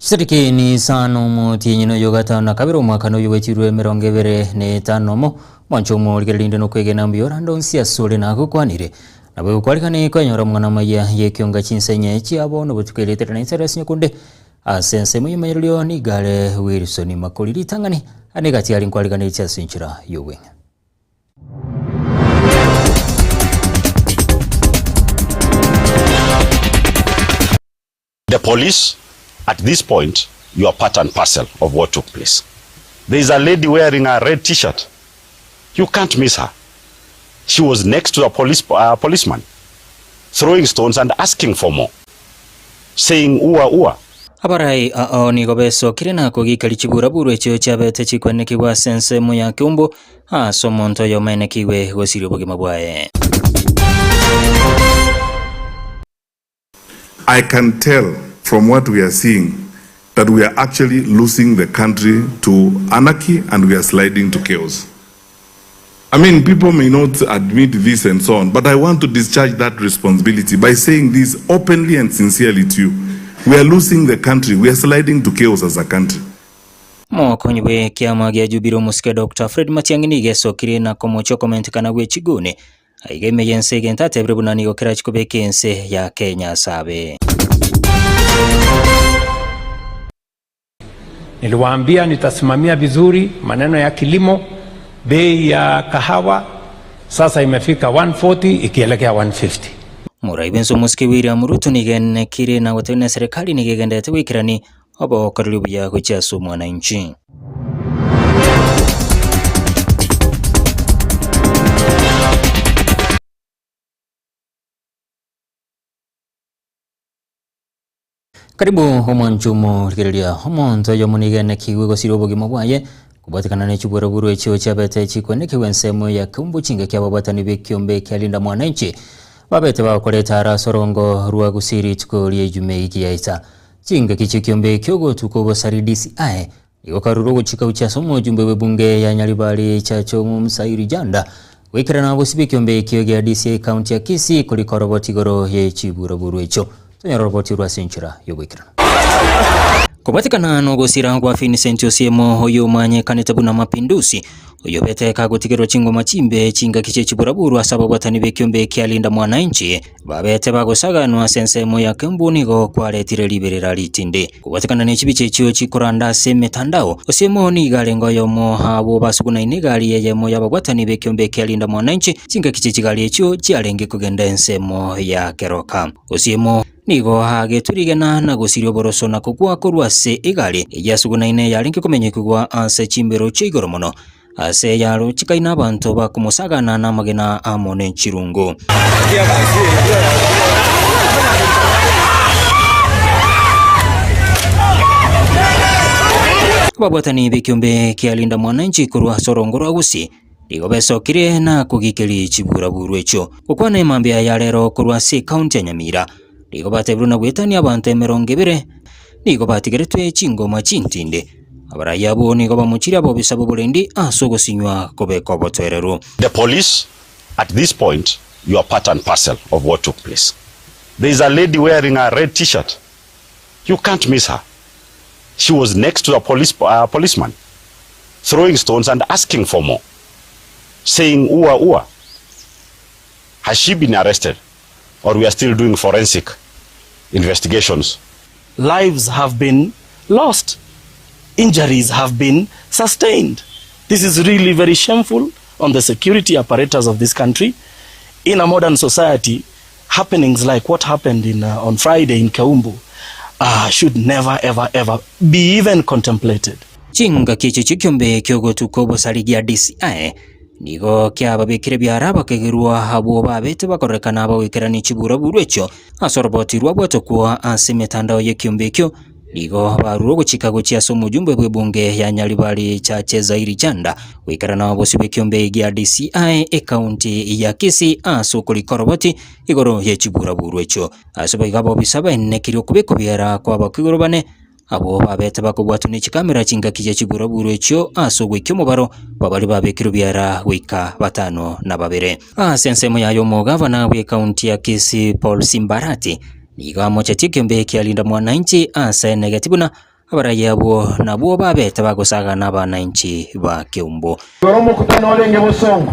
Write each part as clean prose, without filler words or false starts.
Siriki ni sano mo tinyino yogata na kabiro mwakano yuwechiru emerongevere ne tanomo mwancho mo ligelinde no kwege nambiyo rando nsia sole na kukwanire na bwe kwalikane kwanyora mwana maya yekionga chinsenye chiabo no butukelete na interest nyakunde asense mu yimayiryo ni gale Wilson makoliri tangani anegati ali kwalikane chasinchira yowe. The police, at this point, you are part and parcel of what took place. There is a lady wearing a red t-shirt. You can't miss her. She was next to a policeman, throwing stones and asking for more, saying ua ua. Habarai ni gobeso kirina kugikali chibura buru echo chabete chikwene wa sense muya kumbo somonto yomene kiwe gosiri bogima bwae. I can tell from what we are seeing that we are actually losing the country to anarchy and we are sliding to chaos. I mean, people may not admit this and so on, but I want to discharge that responsibility by saying this openly and sincerely to you. We are losing the country. We are sliding to chaos as a country. Mokonywe kiama gya jubiro musike Dr. Fred Matiang'i geso kirina komocho comment kana gwe chigune aigeme yense gentate brebunani okera chikobeke ense ya Kenya sabe. Niliwaambia nitasimamia vizuri maneno ya kilimo. Bei ya kahawa sasa imefika 140 ikielekea 150. Muraibenso musike William Ruto nigene kire na watene serikali nigegendete wikirani obo karibu ya kuchasu mwananchi. Karibu homonchumo likirelia homonto yomunigene kiwe gosiro bogima bwaye kubatikana ne chubura buru echo chabete chikwene kiwensemo ya kumbu chinga kya babatani bekiombe kyalinda mwananchi babete bakoleta arasorongo ruwa gusiri tukoliye jume ikiyaita chinga kichikiombe kyogo tuko sari DCI ikokaruro guchika uchasomo jumbe webunge ya Nyalibali chacho Musairi Janda wikirana bosibikiombe kyoge DCI county ya Kisii kulikoroboti goro ye chibura buru echo roboti rwasinchira yobwikirana kubatikana no gosira kwa Vincent Osiemo hoyo manye kanetabu na mapinduzi hoyo bete kagutigero chingo machimbe chinga kiche chiburaburu asaba batani bekiombe kyalinda mwananchi babete bagosaga no asensemo ya kembunigo kwaletire liberera litinde kubatikana ne chibiche chiyo chikoranda se metandao Osiemo ni galengo yomo habo basuguna inigali yemo yabagwatani bekiombe kyalinda mwananchi chinga kiche chigali echo chialenge kugenda ensemo ya keroka Osiemo nigo hage turigena na gosirio boroso na kugwa korwase igale yasuguna ine yalinke kumenye kugwa anse chimbero chigoro mono ase yaro chikaina abantu bakumusagana na magena amone chirungu babwatani bekiombe kyalinda mwananchi kurwa sorongoro agusi digo beso kire na kugikeli chibura buru echo kukwane mambia ya lero kurwa si county ya Nyamira digo bate bruna gwetani abantu 200 digo batigeretwe chingoma chintinde abaraya bo nigo bamuchira bo bisabo bulendi asogo sinywa kobeko botwerero. The police, at this point, you are part and parcel of what took place. There is a lady wearing a red t-shirt. You can't miss her. She was next to a policeman, throwing stones and asking for more, saying ua ua. Has she been arrested? Or we are still doing forensic investigations? Lives have been lost. Injuries have been sustained. This is really very shameful on the security apparatus of this country. In a modern society, happenings like what happened on Friday in Kaumbu should never ever ever be even contemplated. Chinga kichi chikyombe kyogo tukobo saligia DCI nigo kya babekire byaraba kegerwa habo babete bakorekana abawikirani chibura burwecho asoroboti rwabwato kwa asimetandao yekyombe kyo nigo barugo chikago chiaso mujumbe bwebunge ya Nyalibali chache Zairi Janda wikirana abosi bekyombe gya DCI county ya Kisii asukuli koroboti igoro ye chibura burwecho asobagabo bisaba enekiro kubeko byara kwa bakigoro bane abo babete bakubwatu ni chikamera chinga kije chibura buru echo asogwe kyomubaro babali babekiro byara wika batano na babere sensemo yayo mo gavana we county ya Kisii Paul Simbarati niga mocha chikyombe kyalinda mwananchi asa negativuna abaragia abo nabo babete bagusagana abananchi ba Kiumbu. Mkutano olenge Bosongo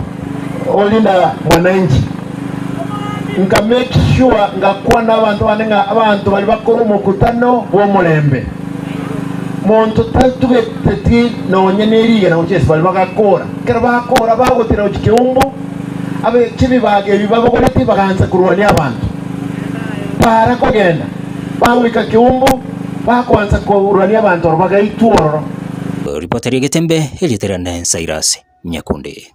olinda mwananchi nga make sure nga kuwa n'abantu banenga abantu bali bakora mukutano w'omulembe muntu tatugeti nonye n'eriga na uchesi bali bakakora kera bakora bagotera Kiumbu abe kibi bage bibabakora ati bakanza kurwanya abantu para kogenda bawika Kiumbu bakwanza kurwanya abantu bagaitworo. Ripoteri Getembe eliterana Cyrus Nyakundi.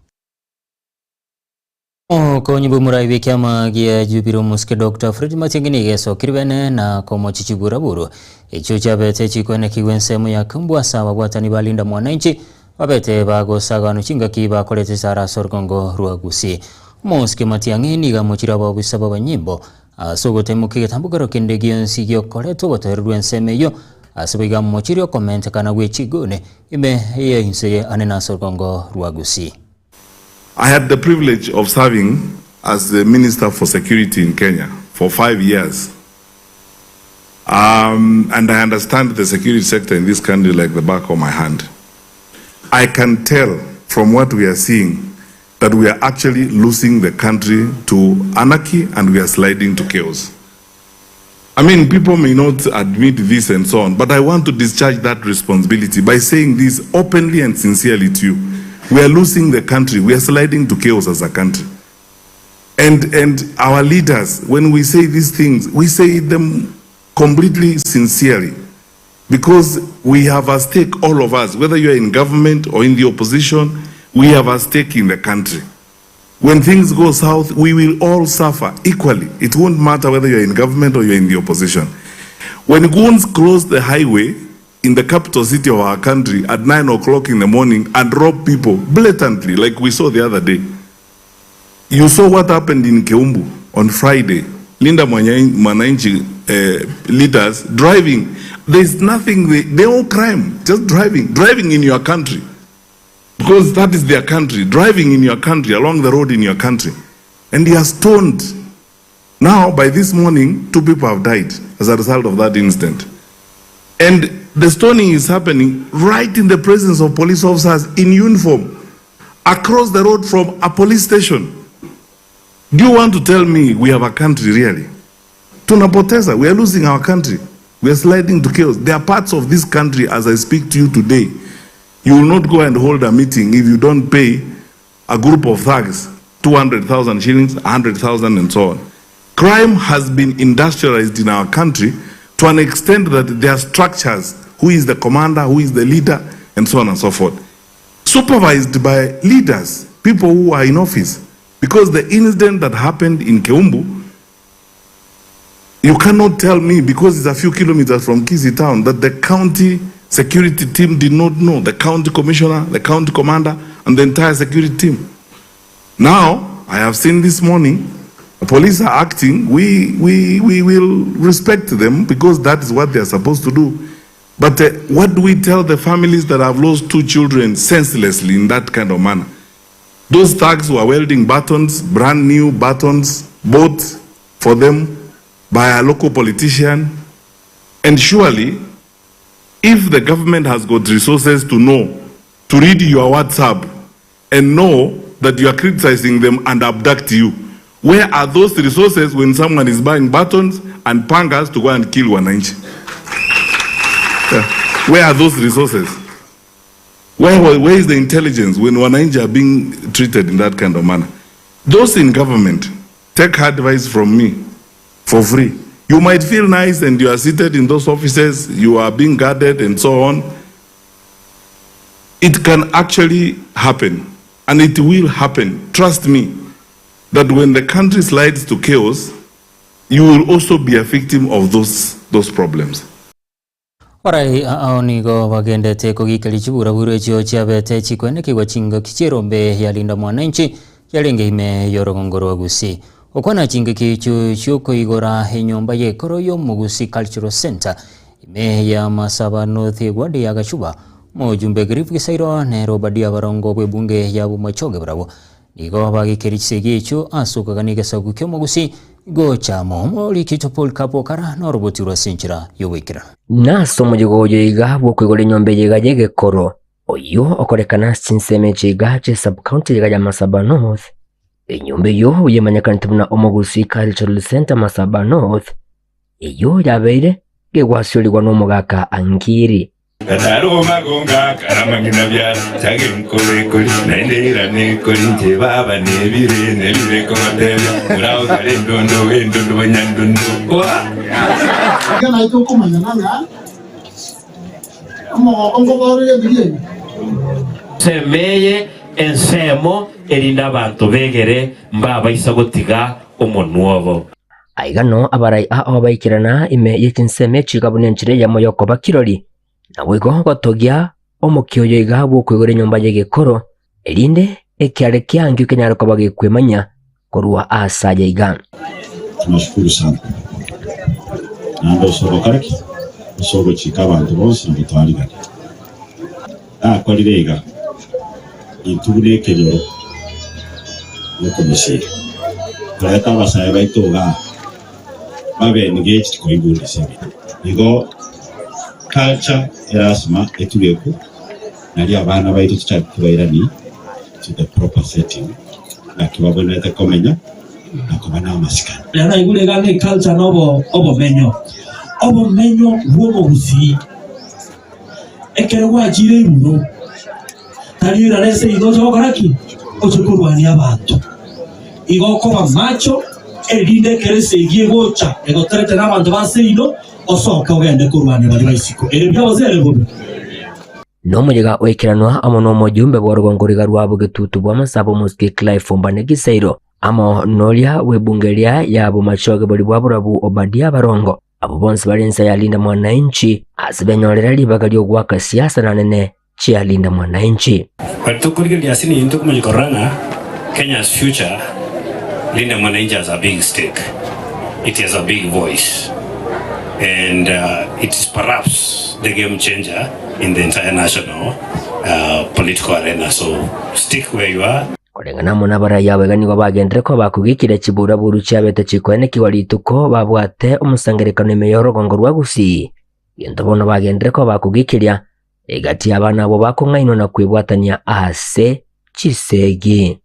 Konyibu murai kiama gia Jubilo Muske Dr. Fred Matiang'i geso kiribene na komo chichibura buru echo chabete chikwene kiwensemu ya Kiumbu sawa bwatani balinda mwananchi babete bagosaga nuchinga kiba kolete sara sorgongo Rwagusi. Muske Matiang'i niga muchira babisaba banyimbo asogote mukigetambugaro kende gionsi gyo koleto boterwenseme yo asibiga mochirio comment kana wechigone ime ye inse anena sorgongo Rwagusi. I had the privilege of serving as the Minister for Security in Kenya for 5 years. And I understand the security sector in this country like the back of my hand. I can tell from what we are seeing that we are actually losing the country to anarchy and we are sliding to chaos. I mean, people may not admit this and so on, but I want to discharge that responsibility by saying this openly and sincerely to you. We are losing the country. We are sliding to chaos as a country. And our leaders, when we say these things, we say them completely sincerely. Because we have a stake, all of us, whether you are in government or in the opposition, we have a stake in the country. When things go south, we will all suffer equally. It won't matter whether you're in government or you're in the opposition. When goons close the highway in the capital city of our country at 9 o'clock in the morning and rob people blatantly, like we saw the other day. You saw what happened in Kiumbu on Friday. Linda Mwananchi leaders driving. There's nothing, they all crime, just driving in your country. Because that is their country, driving in your country, along the road in your country. And they are stoned. Now, by this morning, 2 people have died as a result of that incident. And the stoning is happening right in the presence of police officers in uniform, across the road from a police station. Do you want to tell me we have a country really? Tunapoteza, we are losing our country. We are sliding to chaos. There are parts of this country, as I speak to you today, you will not go and hold a meeting if you don't pay a group of thugs 200,000 shillings, 100,000 and so on. Crime has been industrialized in our country to an extent that there are structures, who is the commander, who is the leader, and so on and so forth. Supervised by leaders, people who are in office. Because the incident that happened in Kiumbu, you cannot tell me, because it's a few kilometers from Kisii town, that the county security team did not know, the county commissioner, the county commander, and the entire security team. Now, I have seen this morning, the police are acting, we will respect them because that is what they are supposed to do. But what do we tell the families that have lost 2 children senselessly in that kind of manner? Those thugs were welding batons, brand new batons, bought for them by a local politician. And surely, if the government has got resources to know, to read your WhatsApp and know that you are criticizing them and abduct you, where are those resources when someone is buying batons and pangas to go and kill Wananchi? Where are those resources? Where is the intelligence when Wananchi are being treated in that kind of manner? Those in government, take advice from me for free. You might feel nice and you are seated in those offices, you are being guarded and so on. It can actually happen, and it will happen. Trust me, that when the country slides to chaos, you will also be a victim of those problems. Orai aonigo wagendete kugikali chibura buru echio chiabete chikwene kiwa chinga kichirombe yalinda mwananchi yalinga ime yorogongoro Rwagusi. Okwana chinga kichu chuko igora henyomba ye koro yo Mugusi Cultural Center ime ya masaba North Gwadi ya Gachuba mojumbe grifu kisairo nero badia barongo bwebunge ya bumachoge bravo nigo bagikeri chisegi chu asuka ganiga sagukyo Mugusi go chamo mori kichopol kapo kara noroboti rwasinchira yowikira naso mujigoyo iga bwokwigora nyombe yiga yegekoro oyo okorekana sinseme chiga che sub county yiga ya Masaba North enyombe yo uyemanyakana tibuna Omogusi Cultural Center Masaba North eyo yabeire gegwasyolirwa n'omugaka Angiri Kataro magonga karamangina byara tage mkolekoli naendera nekoli nje baba nebire nebire komatebe murao kale ndondo banyandondo kana ito kumanya nanga ongo bore biye semeye ensemo erinda abantu begere mbaba isagotiga omonuovo aigano abarai abaikirana ime yekinseme chigabunenchire ya moyoko bakirori nawe gotogia omukyoyo iga bwokwigora nyomba yegekoro erinde ekyare kyangi kenyara ko bagikwemanya korwa asaja iga. Tunashukuru sana nando sobokaraki sobo chika abantu bose mbitwarigana kolirega intubune kenyoro yoko misiri koleta basaya baitoga babe engaged ko ibundi sebi igo culture erasma etugeko nali abana baitu tuchakubairani to the proper setting nakibaboneta komenya nakobana amasikana yana igule gane culture obo menyo Omogusi ekere wajire ibuno talira rese idojo garaki ochukurwani abantu igokoba macho erinde kerese igigocha egoterete n'abantu baseino osoka ugende kurwana bari baisiko ere byabozere bobe no mujiga wekiranwa amono mojumbe borgongoriga rwabo getutu bwa Masabo Muski Clive Mbane Giseiro amo nolia webungelia yabo machoge boli bwaburabu Obadia Barongo abo bonse balinsa yalinda mwananchi asibenyorera libaga lyo gwaka siasa nanene chialinda mwananchi batukurigya sini into kumajikorana Kenya's future linda mwananchi has a big stake, it has a big voice, and it is perhaps the game changer in the entire national political arena. So stick where you are. Kurengana muna bara yawe gani bagendere ko bakugikira kibura buru cyabete chikwene kiwarituko babwate umusangerekano imeyoro gongorwa gusi yendo bono bagendere ko bakugikira egati abana abo bakongaino na kwibwatanya ase chisegi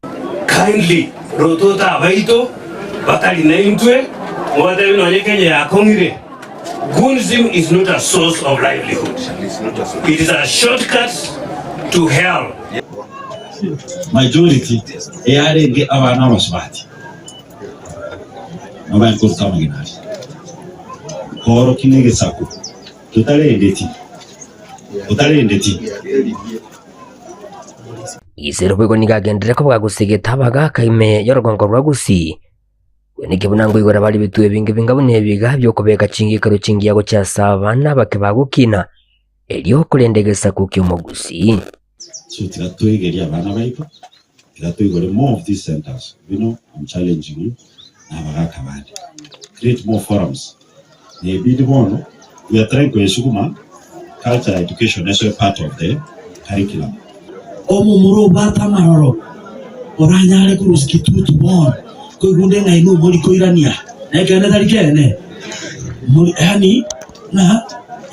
kindly rotota baito batali na intwe wade bino Kenya yakongire. Gunzim is not a source of livelihood. It is a shortcut to hell. Majority eyarenge abana basbati nobel kurta maginari koro kinege saku tutarendeti isero bego nigagendere ko bwagusegeta baga kaime yorgongo rwagusi wenike bunango igora bali bituwe binge bingabune biga byo kubeka cingi karo cingi yago cya sabana bake bagukina elio kurendegesa kukyo Omogusi so tigatwegeria abana baiko tigatwegore more of these centers. I'm challenging you nabaga kabandi create more forums maybe the one we are trying to esukuma culture education as a part of the curriculum omumuro bata maroro oranyare kuruskitutu bon ko gunde na inu moli koirania na kana dalikene moli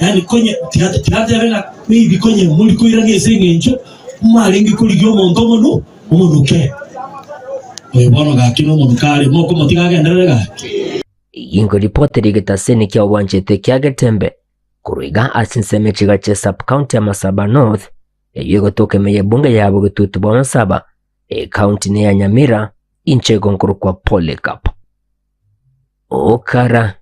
yani konye tigate bena maybe konye moli koirania sengencho marengi kuligyo monto monuke bono gakino monukale moko motigagenderega ingo reporter igetaseni kya wanchete kyagetembe kuruiga asinseme chiga che sub county ya Masaba North eyego tokemeye bunge yabo getutu bwa Masaba county ne ya Nyamira inche gonkuru kwa Polycarp okara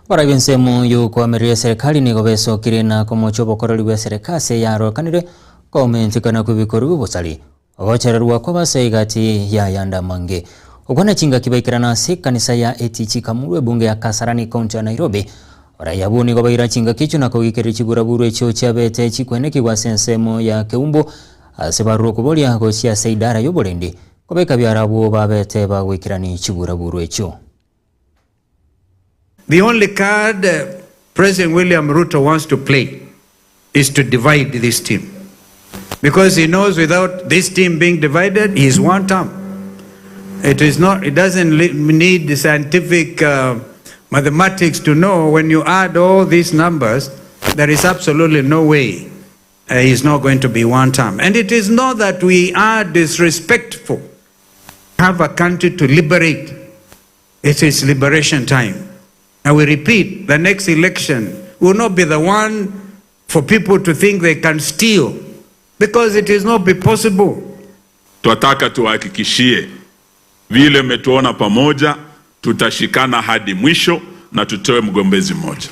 Barabensemu yu kwa meria serikali ni gobeso kirina komochobo koroli bwa serikali yaro kanire komenti kana kubikoru bosali ogochererwa kwa base gati ya yanda mange ogwana chinga kibaikirana se kanisa ya etichi kamurwe bunge ya Kasarani county ya Nairobi oraya buni gobaira chinga kichu na kogikere chigura buru echo chabete chikwene kigwa sensemo ya keumbo asebaru kubolia gosia seidara yoborendi kobeka byarabu babete bagwikirani chigura buru echo. The only card President William Ruto wants to play is to divide this team. Because he knows without this team being divided, he is one term. It doesn't need the scientific mathematics to know when you add all these numbers, there is absolutely no way he's not going to be one term. And it is not that we are disrespectful. Have a country to liberate. It is liberation time. And we repeat, the next election will not be the one for people to think they can steal, because it is not be possible. Tunataka tuhakikishie vile metuona pamoja, tutashikana hadi mwisho na tutoe mgombezi mmoja.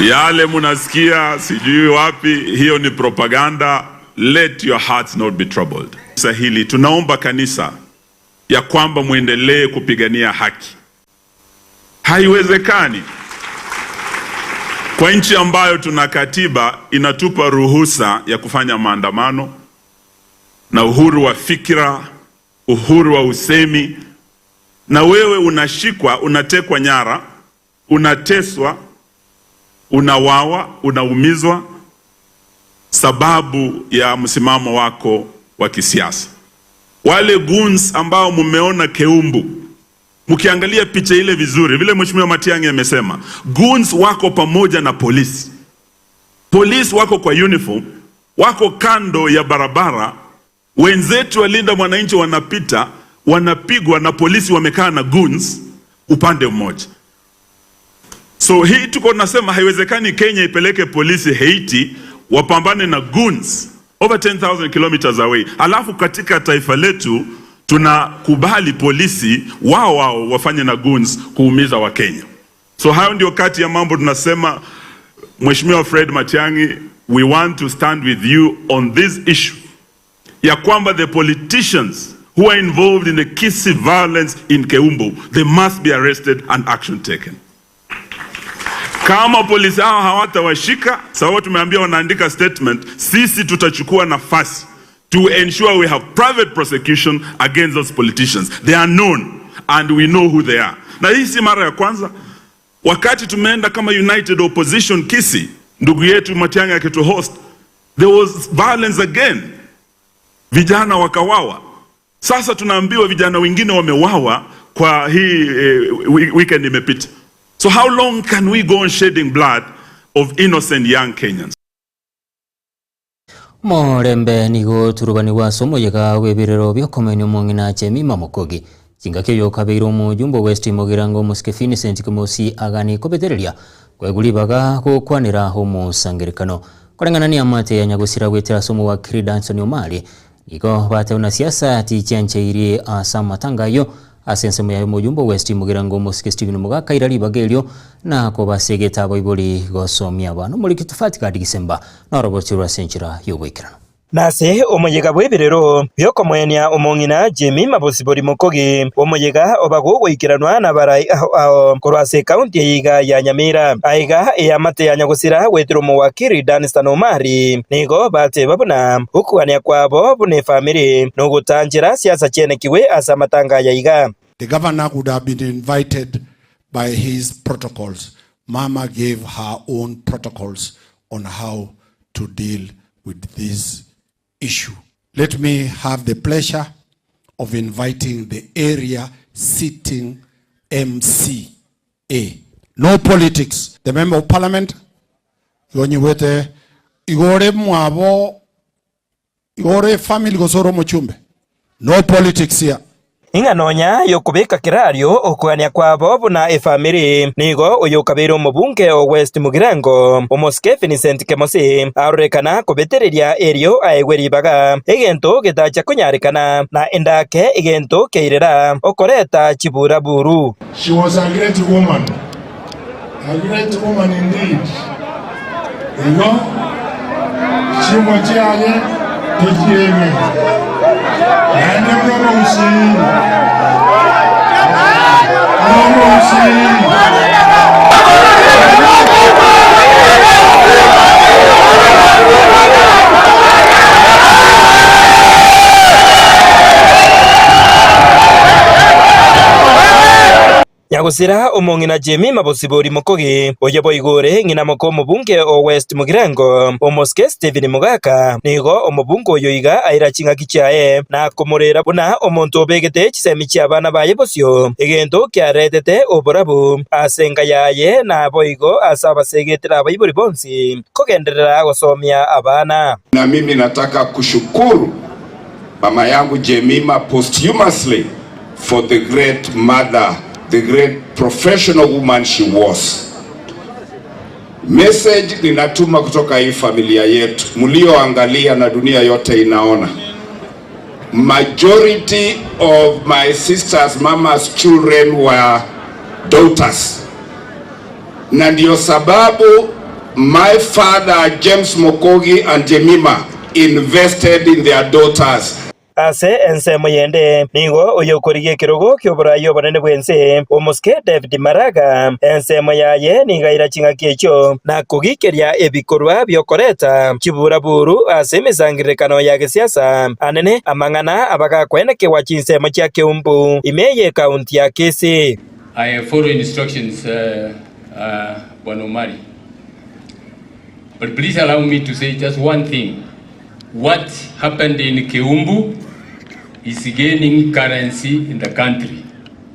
Yale munasikia sijui wapi, hiyo ni propaganda. Let your hearts not be troubled. Sahili tunaomba kanisa ya kwamba muendelee kupigania haki. Haiwezekani kwa nchi ambayo tuna katiba inatupa ruhusa ya kufanya maandamano na uhuru wa fikra, uhuru wa usemi, na wewe unashikwa, unatekwa nyara, unateswa, unawawa, unaumizwa sababu ya msimamo wako wa kisiasa. Wale goons ambao mumeona Keumbu, mkiangalia picha ile vizuri, vile Mheshimiwa Matiang'i amesema, goons wako pamoja na polisi. Polisi wako kwa uniform, wako kando ya barabara, wenzetu walinda mwananchi wanapita, wanapigwa na polisi wamekaa na goons upande mmoja. So hii tuko nasema haiwezekani Kenya ipeleke polisi Haiti wapambane na goons over 10,000 kilometers away. Alafu katika taifa letu tunakubali polisi wao wafanye na goons kuumiza wa Kenya. So hayo ndio kati ya mambo tunasema, Mheshimiwa Fred Matiang'i, we want to stand with you on this issue ya kwamba the politicians who are involved in the Kisii violence in Keumbu, they must be arrested and action taken. Kama polisi hao hawatawashika, sawa tumeambia wanaandika statement, sisi tutachukua nafasi to ensure we have private prosecution against those politicians. They are known and we know who they are. Na hii si mara ya kwanza. Wakati tumeenda kama United Opposition Kisii, ndugu yetu Matiang'i akitu host, there was violence again. Vijana wakawawa. Sasa tunaambiwa vijana wengine wamewawa kwa hii weekend imepita. So how long can we go on shedding blood of innocent young Kenyans? Morembe nigo turubani wa somo yega webirero byokomeni mungina Jemima Mukogi chingake yokabeiro mujumbo West Mogirango Muskefini St Kimosi agani kobetereria kwegulibaga kokwanira homo sangerikano korengana ni amate ya nyagusira gwetera somo wa Danson Omari nigo bate una siasa tichenche iri asamatangayo asensemo ya mujumbo West Mogirango Muske Steven Mugaka irari bagelio na ko basegeta boiboli gosomya abantu muri kitufati ka December na robochura senchira yobwikirano nase omuyega bwebirero byokomwenya omongina Jemima Bosibori Mukogi omuyega obago ikiranwa na barai aho korwase county yiga ya Nyamira aiga ya mate ya nyagusira wetero mu wakiri Danson Omari nigo bate babuna ukwania kwabo bune family no gutangira siasa chenekiwe asa matanga ya iga. The governor would have been invited by his protocols. Mama gave her own protocols on how to deal with this issue. Let me have the pleasure of inviting the area sitting MCA. No politics. The member of parliament, Yoniwete, Igore Mwabo, Igore family Gosoro Mochumbe. No politics here. Inganonya yokubeka kirario okwania kwa bobu na family nigo oyokabero mubunge o West Mugirango Muskefini St Kimosi arekana kobetereria erio aegweribaga egento getacha kunyarikana na endake egento keirera okoreta chibura buru. She was a great woman indeed. You know, she was gusira omong'ina Jamie Mabosibori Mukogi oyo boigore ng'ina moko omobunge o West Mugirango omoske Stephen Mugaka nigo omobunge oyo iga aira ching'aki chiae na komorera buna omonto obegete chisemi chia abana baye bosio egento kiaretete oborabu ase enka yaye na boigo ase abasegetera abaibori bonsi kogenderera gosomia abana. Na mimi nataka kushukuru mama yangu Jemima posthumously for the great mother, the great professional woman she was. Message ninatuma kutoka hii familia yetu, mlioangalia na dunia yote inaona. Majority of my sister's mama's children were daughters. Na ndio sababu my father James Mukogi and Jemima invested in their daughters. Ase ensemo yende nigo oyo korige kirogo kyoburayo banene bwense omoske David Maraga ensemo yaye ningaira ching'aki echo na kugikeria ebikorwa byokoreta chiburaburu ase emesangirekano ya gisiasa anene amang'ana abagakwendekebwa chinsemo chia Keumbu imeye kaunti ya Kisii. I follow instructions, Bwana Omari. But please allow me to say just one thing. What happened in Keumbu is gaining currency in the country.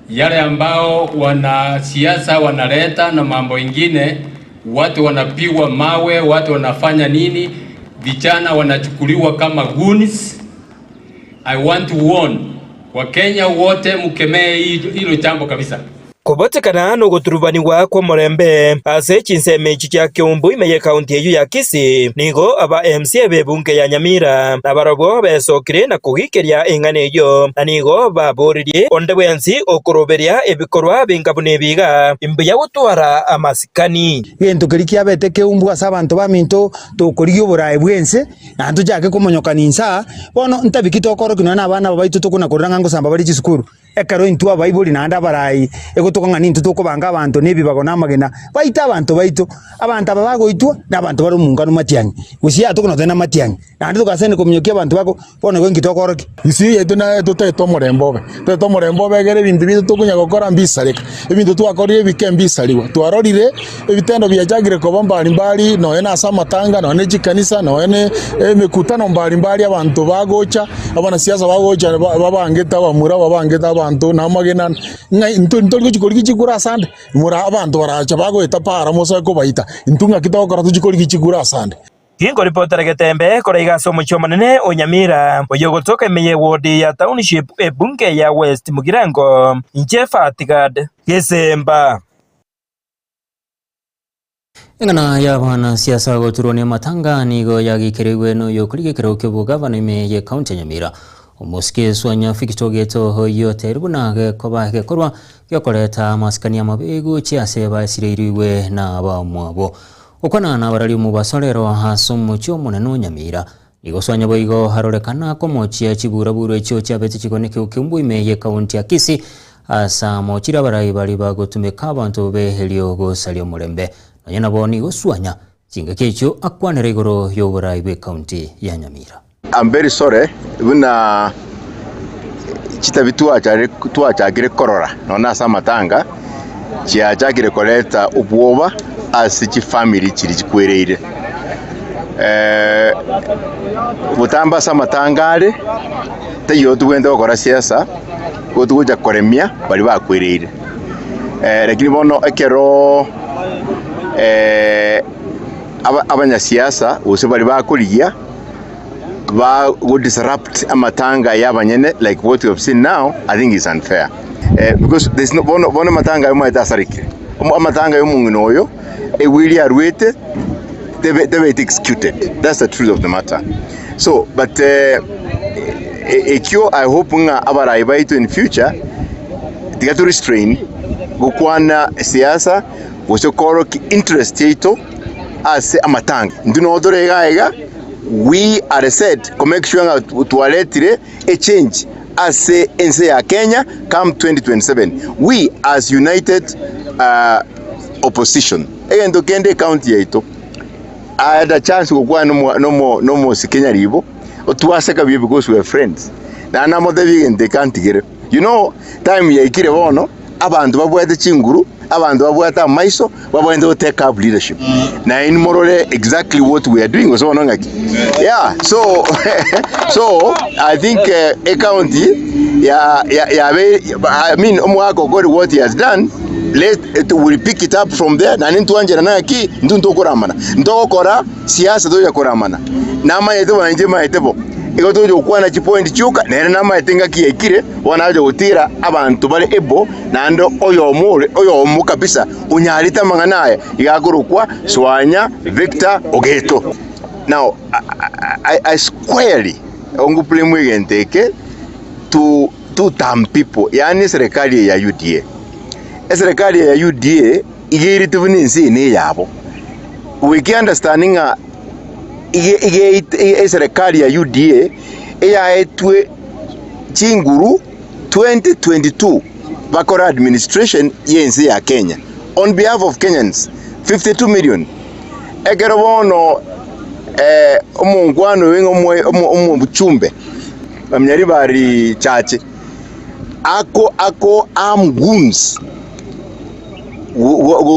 Yale ambao wanasiasa wanaleta na mambo ingine, watu wanapigwa mawe, watu wanafanya nini, vijana wanachukuliwa kama goons. I want to warn Wakenya wote mkemee hilo jambo kabisa. Kubotekana no guturubaniwa kwa Murembe ase chinseme ichi chia Keumbu imeye kaunti eyu ya Kisii nigo aba MC bebunge ya Nyamira na barobo besokire na kugikeria engane eyo na nigo baburirie onde bwensi okuroberia ebikorwa bingabune biga imbuya gutwara amasikani gento kirikia bete Keumbu asa abantu baminto tukoriyo burayi bwense na tujake kumonyokaninsa bono ntabikito korokino na abana babaitu tukuna kuranga ngosamba bari chisukuru ekaro intua baibuli na anda barayi egotoka ngani ntutuko banga abantu nebibago namagena baita abantu baito abantu abagoitwa na abantu bari mungano matiangi gusia tuko notena matiangi na nduka sene komnyokia abantu bako bona go ngitokoroki isi yetu na tuteto Murembobe gere bintu bitu tukunya gukora mbisarika ebintu twakorire bikembisariwa twarorire ebitendo byajagire ko mbali no ena samatanga no ne jikanisa no ene mikutano mbali abantu bagocha abana siasa bagocha babangeta bamura babangeta abantu namagena ntoli chikori chikura sande mura abantu baracha bagweta para mosa ko baita ntunga kitokora tuchikori chikura sande. Kingo reporter Getembe koraiga somo chomanene Onyamira oyo gotoka emeye ward ya township ebunge ya West Mugirango Njefa Tigad Gesemba. Engana ya bana siasa goturone matanga nigo yagikeregwe no yokurigekero kyo gavana imeye county Nyamira omoske swanya fikitogeto hoyo terubunage kobage korwa yokoreta maskani amabego chiase basiririwe na bamwabo okwana na barali mu basolero hasumu cyo muneno Nyamira igoswanya boigo harorekana komochia chiburaburu echo cyabete kikoneke Keumbu imeye county ya Kisii asa mochira barayi bali bagotumeka abantu behelio gosalio Murembe nanyana boni goswanya chingake echo akwanere igoro yoburayi be county ya Nyamira. I'm very sorry buna chitabitua chagire korora nona samatanga chagire koleta ubwoba as chi family chiri chikwereire butamba samatangale teyo tuwenda gukora siasa kutuja koremia bali bakwereire lakini bono ekero abanya siasa ose bali bakurigia would disrupt amatanga yabanyene like what we have seen now. I think it's unfair because there's no one matanga yoma dasarike amatanga yomunginoyo ewili arwete they were executed. That's the truth of the matter. So but ekyo I hope nga abarayi baitu in future tigatu restrain gukwana siasa wosokoro ki interest yeto as amatanga nduno odorega we are set to make sure to aletire a change as ense ya Kenya come 2027. We as united opposition egendo kende county yeto I had a chance to go no more Kenya ribo otuaseka because we are friends na namo they can't get you know time ya ikire bono abantu babwate chinguru, abantu babwate amaiso, babwate to take up leadership. Na in morale exactly what we are doing so nongaki. Yeah, so so I think a county I mean omwako God what he has done, we'll pick it up from there na nintuanje na naki ndunto koramana. Ntoko kora siasa do ya koramana. Nama yeto wanje maitebo. Iko tojo kwa na chipoint chuka nere nama etenga kiekire wanaje gutira abantu bale ebo nando oyo kabisa unyalita manganaye igakurukwa Swanya Victor Ogeto. Now I squarely onguple mwegenteke to tam people yani serikali ya UDA. Serikali ya UDA igiri tubuni nsi ni yabo. We can understanding serikali ya UDA etwe chinguru 2022 bakora administration yensi ya Kenya on behalf of Kenyans 52 million egero bono omungwano wengo buchumbe bamyari bari chache ako goons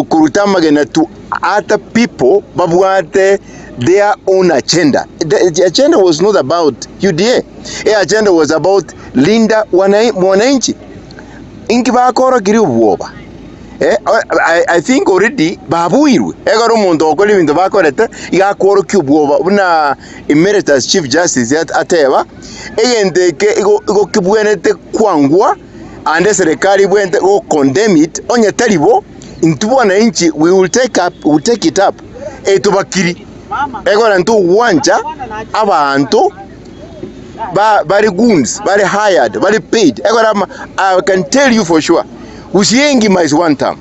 kurutamagena to other people babwate their own agenda. The agenda was not about UDA. The agenda was about Linda Mwananchi. Inki bakora kiri ubuoba. I think already babuirwe. Egaro muntu okoli bintu bakoreta igakoro kyubuoba buna Emeritus Chief Justice ateba egendeke igo kibwenete kwangwa ande serikali bwente go condemn it onye talibo intubona inchi we will take it up etubakiri egora ntu wanja abantu bari goons bari hired bari paid egora I can tell you for sure usiengi mais one time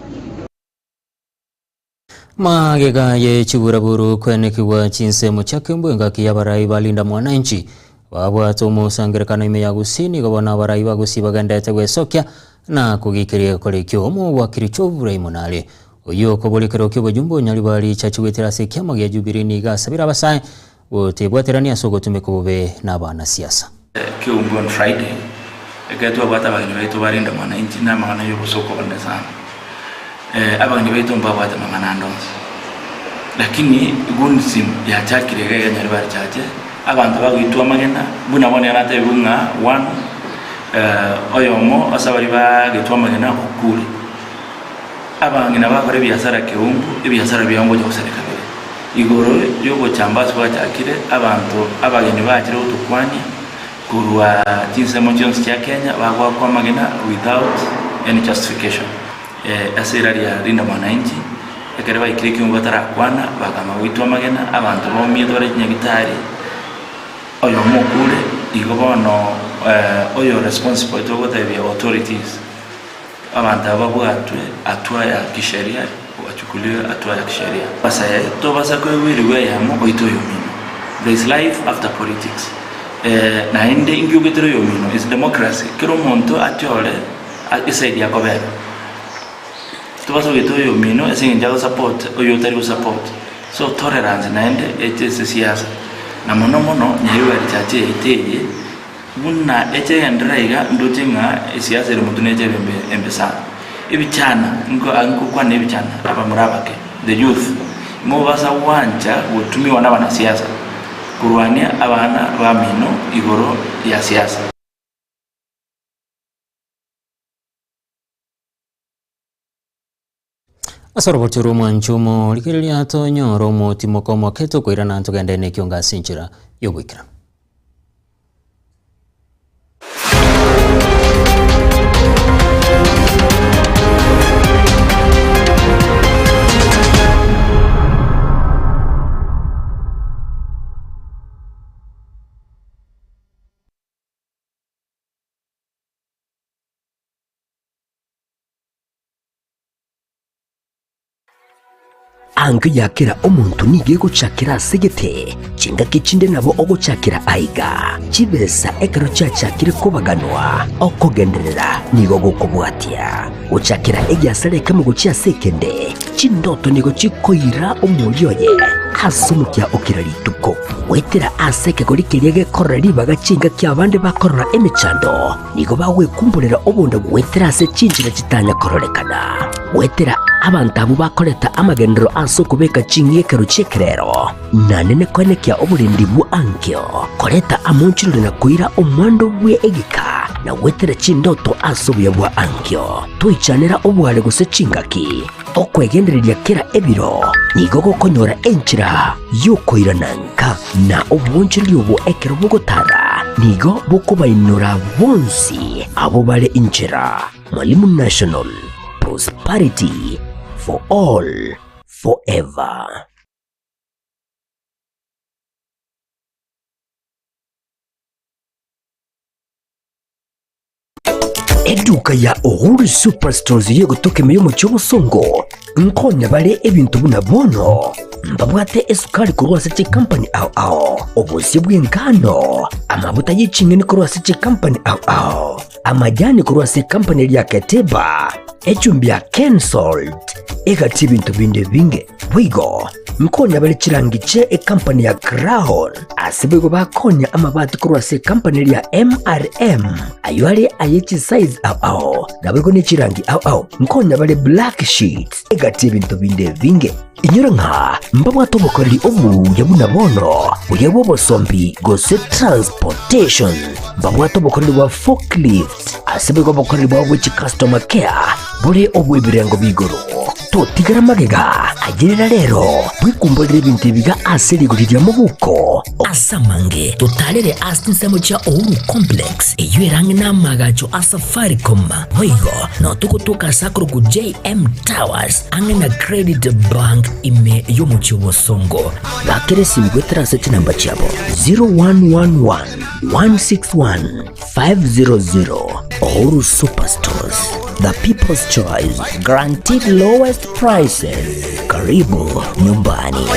magega ye chiburaburu kwenekiwa chinsemo chakembwenga kiyabarai balinda mwananchi babwato musangerekano ime ya gusini gobona abarai bagusi bagendete gwesokya na kugikiria kolekyo mu wakiricho Raimonale oyo kobolekero kyobujumbo nyali bali chachiwetera sekyamo ya Jubilee gasabira abasai botebwaterania sogotume kobe nabana siasa Kiumbu on Friday egeto abata bagini beto barinda mwananchi na mangana yo busoko bande sana abagini beto mbabata mangana ndonse lakini gunsim ya chakirege nyali bali chache abantu bagitwa magena buna bone anate bunga one oyomo asabari bagitwa magena kukuri abangina bakore biasara Kiumbu ibiasara byango cyo serikali igoro yogo chambazi kwa chakire abantu abageni bakire utukwanya kurwa tinsemo cyonse cya Kenya bagwa kwa magena without any justification asirari ya Linda Mwananchi ekere bayikire Kiumbu atarakwana bagama witwa magena abantu bomye dore nyagitari oyo mukure igobono oyo responsible to the authorities abantu ababwatwe atwa ya kisheria wachukuliwe atwa ya kisheria basa to basa ko wiriwe yamo oito yomino there is life after politics na inde ingyugetero yomino is democracy kero monto atole isaidia kobera to basa oito yomino esinja support oyo tari support so tolerance na inde etese siasa na mono nyewe chache iteye buna eche ndraiga ndotinga siasa iri mutuneje embesa ibichana ngo kwa ne bichana abamurabake the youth mo basa wanja wotumiwa n'abana siasa kurwania abana bamino igoro ya siasa asoro botero mwanchumo likiria tonyo romo timoko moketo koirana ntugende ne kyonga sinchira yobwikira ange yakira omuntu nige gucakira segete chinga kichinde nabo ogochakira aiga chibesa ekero chachakire kubaganwa okogenderera nigo gukubwatia uchakira egiasareke mu gucia sekende chindoto nigo chikoira omulyoye asumukia okirarituko wetera aseke gorikirie gekorera ribaga chinga kya bande bakorora emichando nigo bagwekumbulira obunda gwetera ase chinjira chitanya kororekana wetera abantu abo bakoreta amagendero aso kubeka chingi ekero chekerero nanene kwene kya oburindi bu ankyo koreta amonchiro na kuira omwando bwe egika na wetera chindoto aso bwa ankyo tuichanera obwale guse chingaki okwegendereria kera ebiro nigo gokonyora enchira yokoirananka na obwonchiri obo ekero bugotara nigo bukubainura bonsi abo bale inchira. Mwalimu National, prosperity for all, forever. Eduka ya Uhuru Superstores yego tokeme yo mucyo songo nkonya bale ebintu buna bono mbabwate esukari kurwa seche company au obusi bw'engano amabuta y'icingeni kurwa seche company au amajani kurwa se company ya Keteba echumbi ya Kensold egati bintu binde binge wigo nkonya bale chirangiche e company ya Crown asibego bakonya amabati kurwa se company ya MRM aywale ayechi size au nabego ne chirangi au nkonya bale black sheets egati bintu binde binge inyura nka mbabwa tobokoreri obu yabuna bono uyebo bosombi gose transportation mbabwa tobokoreri wa forklift asibego bokoreri wa which customer care bore obu ibirengo bigoro to tigara magega agirira rero bwikumbolere ibintu biga aserigurira mu buko asamange totalere asinsemo cha Uhuru complex eyirange namagacho Safaricom hoigo no tukutuka sakro ku JM Towers angena credit bank ime yomuchi wosongo bakere simgwetra seti namba chabo 0111 161 500. Uhuru Superstores, the people's choice, guaranteed lowest prices. Karibu nyumbani.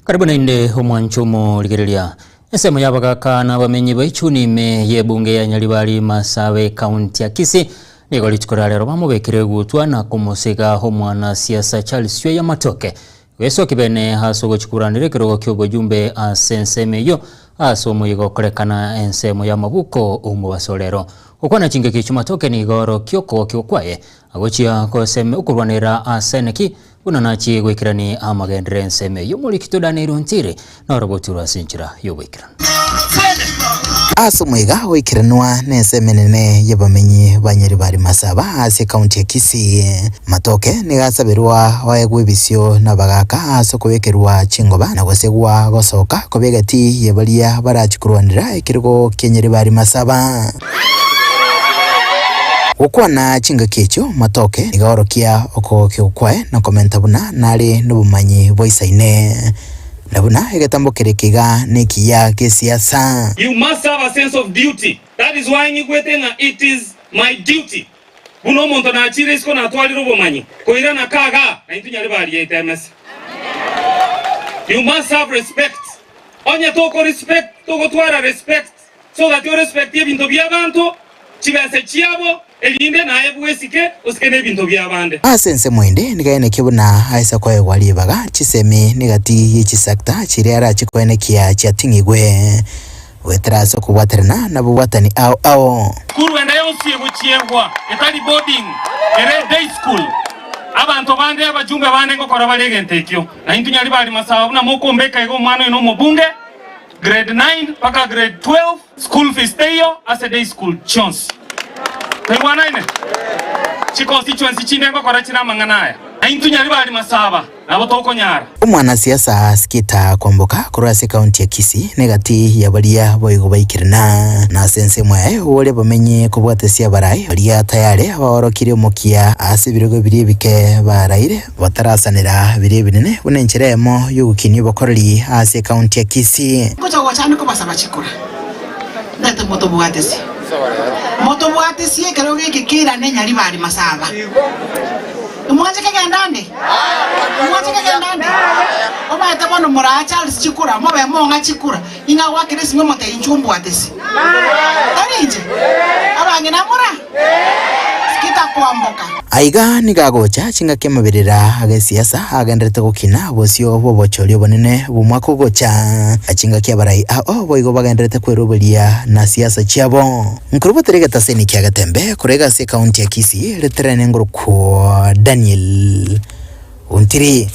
Karibu na inde omwanchumo ligerelia esemo yabagaka na bamenyi baichuni me yebunge ya Nyaribari Masawe county ya Kisii nigo lichikora lero bamubekire gutwa na kumusega homwana siasa Charles Chwe ya Matoke weso kibene hasogo chikuranire kirogo kyobo jumbe asenseme yo asomo yigo korekana ensemo ya mabuko umu basolero okwana chinge kichu Matoke ni goro kyoko kyokwaye agochia ko seme ukurwanira aseneki unanachi gwikirani amagendere enseme yo muri kitodane runtire na robotura sinchira yo gwikirana asomwega wikiranwa nesemenene yabamenyi banyaribari Masaba ase county ya Kisii Matoke nigasabirwa waegwibisio na bagaka asokobekerwa chingoba na gosegwa gosoka kobegati yebalia barachikurwanira ekirigo kenyaribari Masaba ukwana chinga kicho Matoke igahorokia oko kyokwae na komenta buna nari nubumanyi boisaine nabuna egatambokerekiga nekiya kesiasa. You must have a sense of duty. That is why ngigwetenga it is my duty. Buno muntu na achire isko na twaliro bumanyi koira na kaga na intunyari bali yetemes. You must have respect. Onya toko respect toko twara respect so that you respect bintu byabantu chibase chiabo elinde na ebwesike usikene bintu byabande asense mwende nigaene kibuna aisa kwa egwali baga chisemi nigati yichisakta chiri ara chikwene kia chatingigwe wetraso kubwaterana na bubwatani au kuru enda yonsi ebuchiegwa etali boarding ere day school abantu bande abajumbe bande ngokora balegentekyo na intunyali bali Masaba na moko mbeka ego mwana ino mobunge grade 9 paka grade 12 school fees tayo as a day school chance Mwana ine chi constituency chinengo kora china manganaya na intunyali bali Masaba nabo tokonyara Mwanasiasa Skita Kwamboka kurase kaunti ya Kisii negati ya baria boigo baikirina na sense mwe wole bamenye kubwatesia barai baria tayare abarokire mukia ase birego biri bike baraire batarasanira biri binene bunencheremo yugukini bokorori ase kaunti ya Kisii kucha gochane ko basaba chikura ndate moto bwatesi ekero gekikira nenyari bari masaba Mwaje kagendande Oba tabono mura Charles chikura mobe monga chikura inga wakire simwe mote inchumbu atesi Tarinje abangina mura Skita Kwamboka Aiga nigagocha chinga kemabirira agesiasa agendete gukina bosio bobochorio bonene bumwako gocha achinga kyabarai boigo bagendete kweroberia na siasa chiabo nkurubo terega taseni kyagatembe kurega se kaunti ya Kisii leterene nguruko Daniel Untiri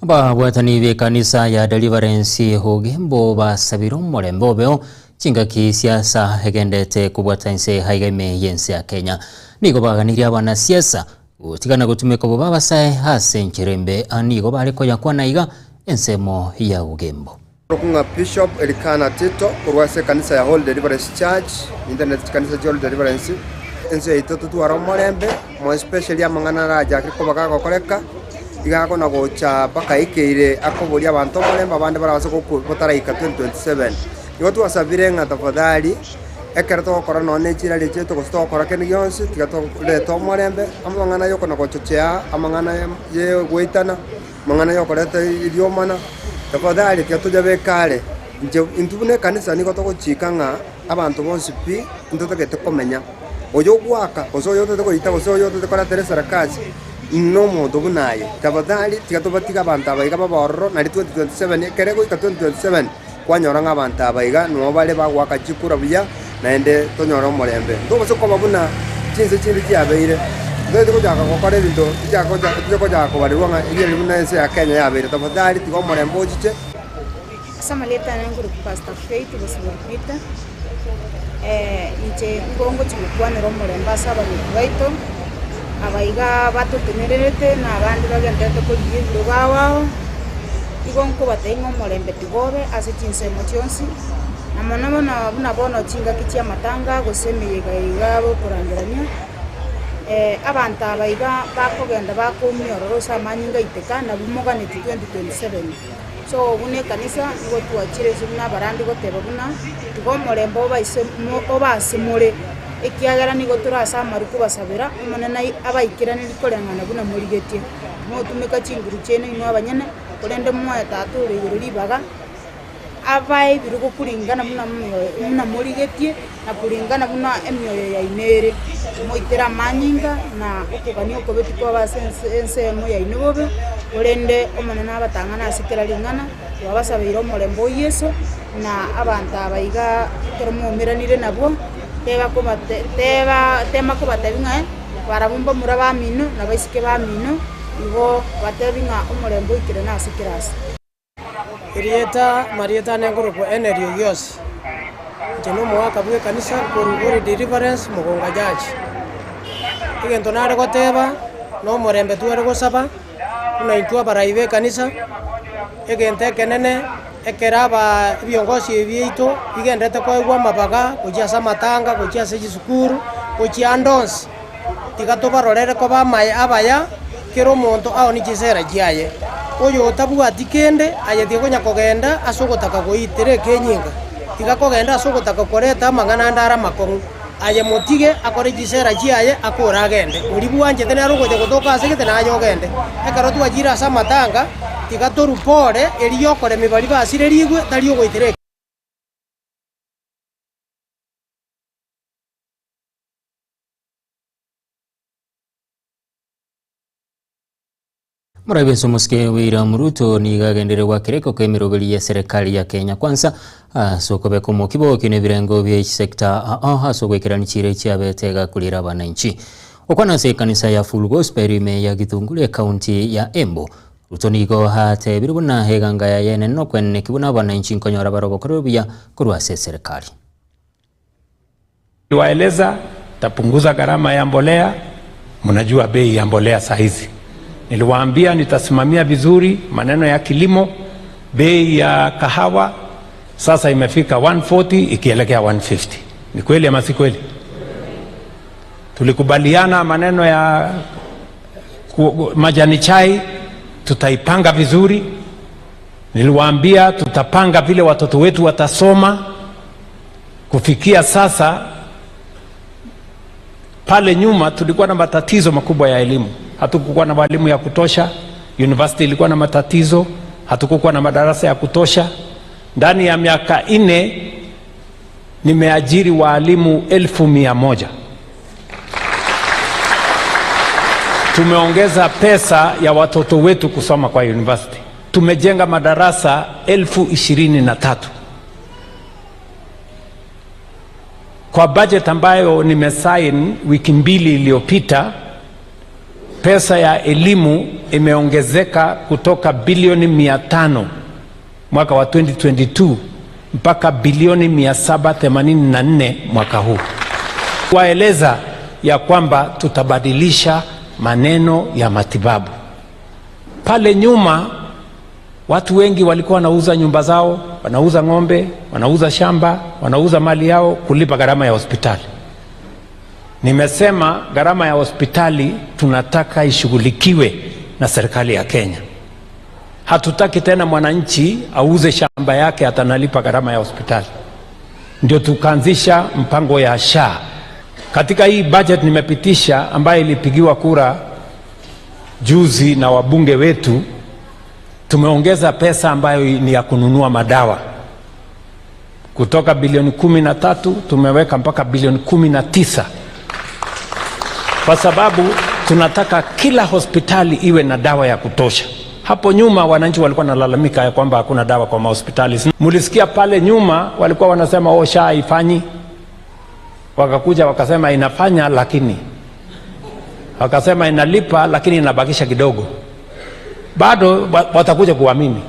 Ababwatani b'ekanisa ya Deliverance Hogembo basabira omurembe beo chingaki siasa hegendete kubwata nse haigame yense ya Kenya nigo baganirya abana siasa utigana gutumika bo babasaye hase ncherembe anigo bareko yakwana iga ensemo ya Ugembo Kunga Bishop Elikana Tito kurwase kanisa ya Holy Deliverance Church internet kanisa ya Holy Deliverance ense itoto tuwara omurembe mo especially amangana raja kriko bakago koleka igako na gocha paka ikeire akoboria abantu omurembe abande barabase gutaraika 2027 Igo tuwasabire nga tafadhali ekero togokora none echira riche togokora kene gionsi tiga togoreta omorembe amang'ana yoko na gochochea amang'ana ye goitana amang'ana yokoreta iriomana tafadhali tiga toja bekare intubune kanisa nigo togochika ng'a abantu bonsi pi intotogete komenya oyo gwaka oyo togoita oyo tokora teresa kazi no modo bunaye tafadhali tiga tobatiga abantu abaiga babororo nari 2027 ekere goika 2027 kwanyora ng'abantu abaiga no bale bagwaka chikura buya naende tonyora omorembe tobose ko babuna chinse chindi kyabeire ndete kujaka gukora ebintu kujaka kubarirwa ng'a iri buna ense ya Kenya yabeire tafadhali tiga omorembe ochiche Samaleta nanguru Pastor Faith bosibirita inche ngongo chikwanira omorembe asaba baito abaiga batotenererete na abandi bagendete ko yibiro bawo igonko batenga omorembe tigobe ase chinsemo chionsi namona buna bono chinga kichia matanga gosemeye gaiga kurangirania abantu abaiga bakogenda bakomyororo samanyinga iteka na bumogane 2027 so bune kanisa ngo tuachire zuna barandi goteba buna tigomorembe obasimure ekiagera nigo turasa maruku basabira umunana abaikirana likorengana buna murigetie motumeka chinguru chene ino abanyene kurende mwa tatu riguru libaga abai birugo kuringana muna murigetie na kuringana buna emyoyo ya inere moitera manyinga na okugani okobeti kwa basense mo ya inobe kurende umunana abatangana asikira lingana wabasabira omorembo Yesu na abantu abaiga keromumiranire nabo tema kubatabinga barabumba muraba mino na baisike ba mino igo batabinga omorembo ikire na sikirasi Marieta Nengurupo Energy Yos Jeno mwaka bwe kanisa Kuruguri Deliverance Mugonga Judge Igento nare goteba no morembe tuere gosaba kuna intua baraibe kanisa egente kenene ekeraba biongozi ebieito igendete koigwa mabaga kujiasa matanga kujiasa gisukuru kujiandons tigatobarorere ko bamaye abaya kero monto ao ni gisera giaye oyo tabwati kende ayetie konya kogenda asogotaka goitere kenyinga tigakogenda asogotaka koreta mang'ana ndara makongu aye motige akore gisera giaye akora agende uribu anje tene arogoje gotoka asegete na ayogende ekaro twajira asa matanga tigatorupore eriyokore mibari basire rigwe tariyo goitere Murabeso muske William Ruto ni gagendere kwa kireko kemirogeria serikali ya Kenya kwanza sokobe komo kibo kine birengo bya sekta sokwekerana nichire cyabetega kulira abananchi okwana se kanisa ya Full Gospel ime ya Githunguri county ya Embu Ruto nigo hate birubuna heganga ya yene no kwenne kibuna abananchi nkonyora barobokoro bya kurwa serikali Niwaeleza tapunguza gharama ya mbolea Mnajua bei ya mbolea saa hizi. Niliwaambia nitasimamia vizuri maneno ya kilimo. Bei ya kahawa sasa imefika 140 ikielekea 150. Ni kweli ama si kweli? Tulikubaliana maneno ya majani chai tutaipanga vizuri. Niliwaambia tutapanga vile watoto wetu watasoma. Kufikia sasa, pale nyuma tulikuwa na matatizo makubwa ya elimu. Hatukukuwa na walimu ya kutosha. University ilikuwa na matatizo. Hatukukuwa na madarasa ya kutosha. Ndani ya miaka 4 nimeajiri walimu 1,100. Tumeongeza pesa ya watoto wetu kusoma kwa university. Tumejenga madarasa 23,000. Kwa budget ambayo nimesign wiki 2 iliyopita, pesa ya elimu imeongezeka kutoka bilioni 500 mwaka wa 2022 mpaka bilioni 784 mwaka huu. Waeleza ya kwamba tutabadilisha maneno ya matibabu. Pale nyuma watu wengi walikuwa wanauza nyumba zao, wanauza ng'ombe, wanauza shamba, wanauza mali yao kulipa gharama ya hospitali. Nimesema gharama ya hospitali tunataka ishughulikiwe na serikali ya Kenya. Hatutaki tena mwananchi auze shamba yake atanalipa gharama ya hospitali. Ndio tukaanzisha mpango ya SHA. Katika hii budget nimepitisha ambayo ilipigiwa kura juzi na wabunge wetu, tumeongeza pesa ambayo ni ya kununua madawa. Kutoka bilioni 13 tumeweka mpaka bilioni 19. Kwa sababu tunataka kila hospitali iwe na dawa ya kutosha. Hapo nyuma wananchi walikuwa nalalamika ya kwamba hakuna dawa kwa hospitali. Mulisikia pale nyuma walikuwa wanasema SHA haifanyi. Wakakuja wakasema inafanya, lakini wakasema inalipa lakini inabakisha kidogo. Bado watakuja kuamini.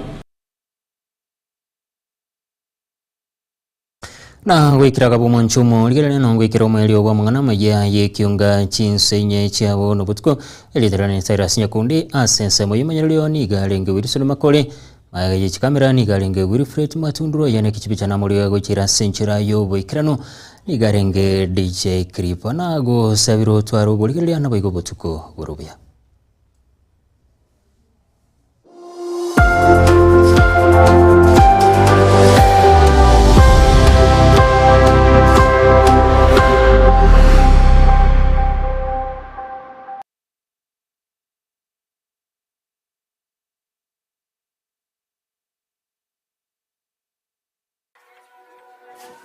Na gwikira kabumo nchumo ligere no gwikira omweli obwa mangana maya yekiunga chinsenye chabo no butko eliterane Cyrus Nyakundi asense moyimanyalio ni galenge wirisolo makole magaye chikamera ni galenge Wilfred Matunduro yana kichipi cha namuri gwikira senchira yo boikirano ni galenge DJ Kripa nago sabiro twaro boligere na boigo botuko borobya.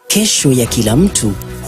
Kesho ya kila mtu